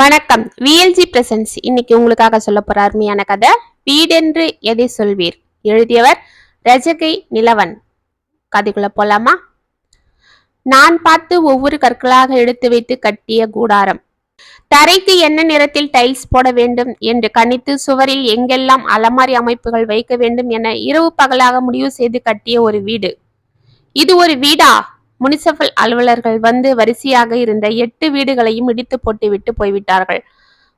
வணக்கம். விஎல்ஜி பிரசன்ஸ் இன்னைக்கு உங்களுக்காக சொல்ல போற அருமையான கதை வீடென்று எதை சொல்வீர். எழுதியவர் ரஜகை நிலவன். கதைக்குள்ள போலாமா? நான் பார்த்து ஒவ்வொரு கற்களாக எடுத்து வைத்து கட்டிய கூடாரம். தரைக்கு என்ன நிறத்தில் டைல்ஸ் போட வேண்டும் என்று கணித்து சுவரில் எங்கெல்லாம் அலமாரி அமைப்புகள் வைக்க வேண்டும் என இரவு பகலாக முடிவு செய்து கட்டிய ஒரு வீடு. இது ஒரு வீடா? முனிசிபல் அலுவலர்கள் வந்து வரிசையாக இருந்த 8 வீடுகளையும் இடித்து போட்டுவிட்டு போய்விட்டார்கள்.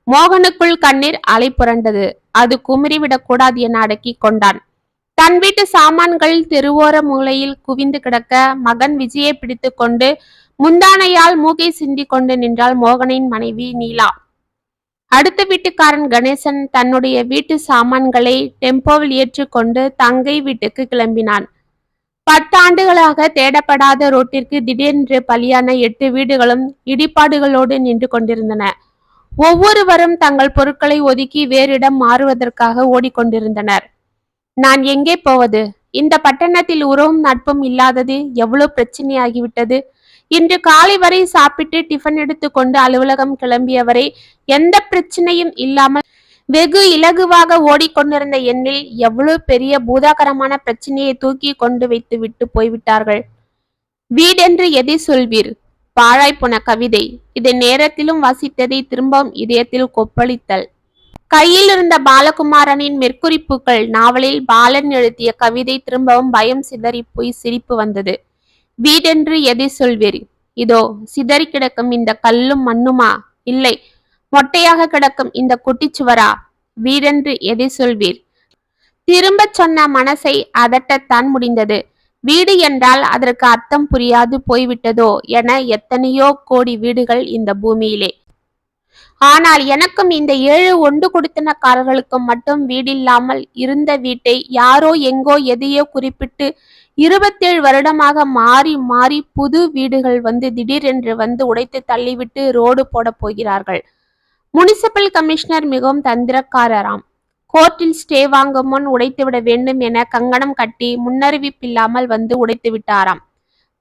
மோகனுக்குள் கண்ணீர் அலை புரண்டது. அது குமரிவிடக் கூடாது என அடக்கி கொண்டான். தன் வீட்டு சாமான்கள் தெருவோர மூலையில் குவிந்து கிடக்க மகன் விஜயை பிடித்து கொண்டு முந்தானையால் மூக்கை சிந்தி கொண்டு நின்றாள் மோகனின் மனைவி நீலா. அடுத்த வீட்டுக்காரன் கணேசன் தன்னுடைய வீட்டு சாமான்களை டெம்போவில் ஏற்றுக்கொண்டு தங்கை வீட்டுக்கு கிளம்பினான். 10 ஆண்டுகளாக தேடப்படாத ரோட்டிற்கு திடீரென்று பலியான 8 வீடுகளும் இடிபாடுகளோடு நின்று கொண்டிருந்தன. ஒவ்வொருவரும் தங்கள் பொருட்களை ஒதுக்கி வேறிடம் மாறுவதற்காக ஓடிக்கொண்டிருந்தனர். நான் எங்கே போவது? இந்த பட்டணத்தில் உறவும் நட்பும் இல்லாதது எவ்வளவு பிரச்சனையாகிவிட்டது. இன்று காலை வரை சாப்பிட்டு டிஃபன் எடுத்துக்கொண்டு அலுவலகம் கிளம்பியவரை எந்த பிரச்சனையும் இல்லாமல் வெகு இலகுவாக ஓடிக்கொண்டிருந்த எண்ணில் எவ்வளவு பெரிய பூதாகரமான பிரச்சனையை தூக்கி கொண்டு வைத்து விட்டு போய்விட்டார்கள். வீடென்று எதை சொல்வீர்? பாழாய்ப்போன கவிதை. இதை நேரத்திலும் வாசித்ததை திரும்பவும் இதயத்தில் கொப்பளித்தல். கையில் இருந்த பாலகுமாரனின் மெற்குறிப்புகள் நாவலில் பாலன் எழுதிய கவிதை திரும்பவும் பயம் சிதறி போய் சிரிப்பு வந்தது. வீடென்று எதை சொல்வீர்? இதோ சிதறி கிடக்கும் இந்த கல்லும் மண்ணுமா? இல்லை, மொட்டையாக கிடக்கும் இந்த குட்டிச்சுவரா? வீடென்று எதை சொல்வீர்? திரும்ப சொன்ன மனசை அதட்டத்தான் முடிந்தது. வீடு என்றால் அதற்கு அர்த்தம் புரியாது போய்விட்டதோ என எத்தனையோ கோடி வீடுகள் இந்த பூமியிலே. ஆனால் எனக்கும் இந்த 7 ஒண்டு கொடுத்தனக்காரர்களுக்கும் மட்டும் வீடில்லாமல் இருந்த வீட்டை யாரோ எங்கோ எதையோ குறிப்பிட்டு 27 வருடமாக மாறி மாறி புது வீடுகள் வந்து திடீரென்று வந்து உடைத்து தள்ளிவிட்டு ரோடு போட போகிறார்கள். முனிசிபல் கமிஷனர் மிகவும் தந்திரக்காரராம். கோர்ட்டில் ஸ்டே வாங்கும் முன் உடைத்துவிட வேண்டும் என கங்கணம் கட்டி முன்னறிவிப்பில்லாமல் வந்து உடைத்து விட்டாராம்.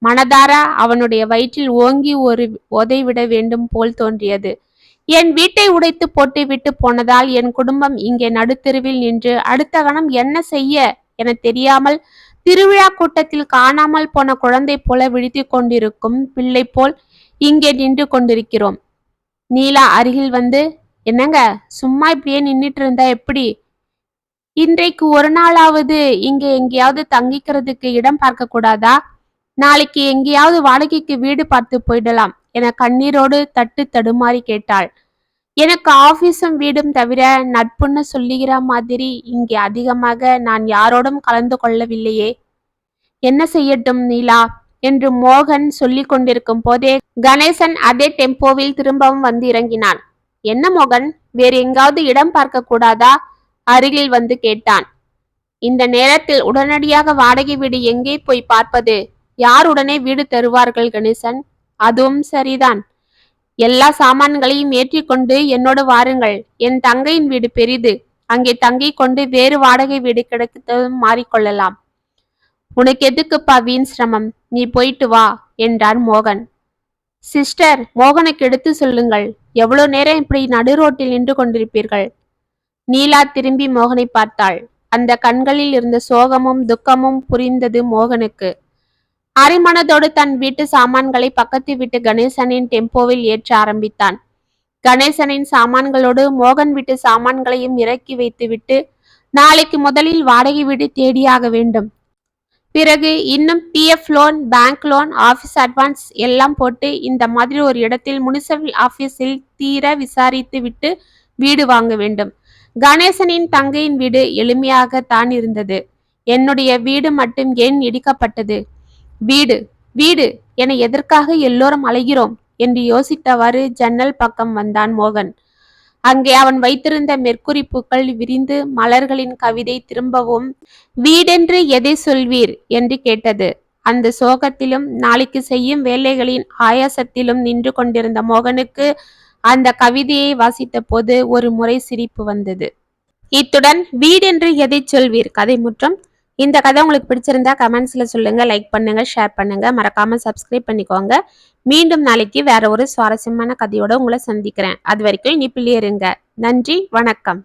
மனதார அவனுடைய வயிற்றில் ஓங்கி ஒரு உதைவிட வேண்டும் போல் தோன்றியது. என் வீட்டை உடைத்து போட்டு விட்டு போனதால் என் குடும்பம் இங்கே நடுத்தெருவில் நின்று அடுத்த கணம் என்ன செய்ய என தெரியாமல் திருவிழா கூட்டத்தில் காணாமல் போன குழந்தை போல விழித்து கொண்டிருக்கும் பிள்ளை போல் இங்கே நின்று கொண்டிருக்கிறோம். நீலா அருகில் வந்து, என்னங்க சும்மா இப்படியே நின்றுட்டு இருந்தா எப்படி? இன்றைக்கு ஒரு நாளாவது இங்க எங்கேயாவது தங்கிக்கிறதுக்கு இடம் பார்க்க கூடாதா? நாளைக்கு எங்கேயாவது வாடகைக்கு வீடு பார்த்து போயிடலாம் என கண்ணீரோடு தட்டு தடுமாறி கேட்டாள். எனக்கு ஆபீஸும் வீடும் தவிர நட்புன்னு சொல்லுகிற மாதிரி இங்கே அதிகமாக நான் யாரோடும் கலந்து கொள்ளவில்லையே. என்ன செய்யட்டும் நீலா என்று மோகன் சொல்லிக் கொண்டிருக்கும் போதே கணேசன் அதே டெம்போவில் திரும்பவும் வந்து இறங்கினான். என்ன மோகன், வேறு எங்காவது இடம் பார்க்க கூடாதா? அருகில் வந்து கேட்டான். இந்த நேரத்தில் உடனடியாக வாடகை வீடு எங்கே போய் பார்ப்பது? யார் உடனே வீடு தருவார்கள் கணேசன்? அதுவும் சரிதான். எல்லா சாமான்களையும் ஏற்றிக்கொண்டு என்னோடு வாருங்கள். என் தங்கையின் வீடு பெரிது. அங்கே தங்கிக் கொண்டு வேறு வாடகை வீடு கிடைத்ததும் மாறிக்கொள்ளலாம். உனக்கு எதுக்குப்பா வீண் சிரமம்? நீ போயிட்டு வா என்றான் மோகன். சிஸ்டர், மோகனுக்கு எடுத்து சொல்லுங்கள். எவ்வளவு நேரம் இப்படி நடு ரோட்டில் நின்று கொண்டிருப்பீர்கள்? நீலா திரும்பி மோகனை பார்த்தாள். அந்த கண்களில் இருந்த சோகமும் துக்கமும் புரிந்தது மோகனுக்கு. அரைமனதோடு தன் வீட்டு சாமான்களை பக்கத்து வீட்டு கணேசனின் டெம்போவில் ஏற்ற ஆரம்பித்தான். கணேசனின் சாமான்களோடு மோகன் வீட்டு சாமான்களையும் இறக்கி வைத்துவிட்டு நாளைக்கு முதலில் வாடகை வீடு தேடியாக வேண்டும். பிறகு இன்னும் PF loan, bank loan, office advance எல்லாம் போட்டு இந்த மாதிரி ஒரு இடத்தில் முனிசிபல் ஆபீஸில் தீர விசாரித்து விட்டு வீடு வாங்க வேண்டும். கணேசனின் தங்கையின் வீடு எளிமையாகத்தான் இருந்தது. என்னுடைய வீடு மட்டும் ஏன் இடிக்கப்பட்டது? வீடு வீடு என எதற்காக எல்லோரும் அலைகிறோம் என்று யோசித்தவாறு ஜன்னல் பக்கம் வந்தான் மோகன். அங்கே அவன் வைத்திருந்த மெற்குறிப்புகள் விரிந்து மலர்களின் கவிதை திரும்பவும் வீடென்று எதை சொல்வீர் என்று கேட்டது. அந்த சோகத்திலும் நாளைக்கு செய்யும் வேலைகளின் ஆயாசத்திலும் நின்று கொண்டிருந்த மோகனுக்கு அந்த கவிதையை வாசித்த போது ஒரு முறை சிரிப்பு வந்தது. இத்துடன் வீடென்று எதை சொல்வீர் கதை முற்றம். இந்த கதை உங்களுக்கு பிடிச்சிருந்தா கமெண்ட்ஸ்ல சொல்லுங்க, லைக் பண்ணுங்க, ஷேர் பண்ணுங்க, மறக்காம சப்ஸ்கிரைப் பண்ணிக்கோங்க. மீண்டும் நாளைக்கு வேற ஒரு சுவாரஸ்யமான கதையோட உங்களை சந்திக்கிறேன். அது வரைக்கும் இனிப்பிலே இருங்க. நன்றி, வணக்கம்.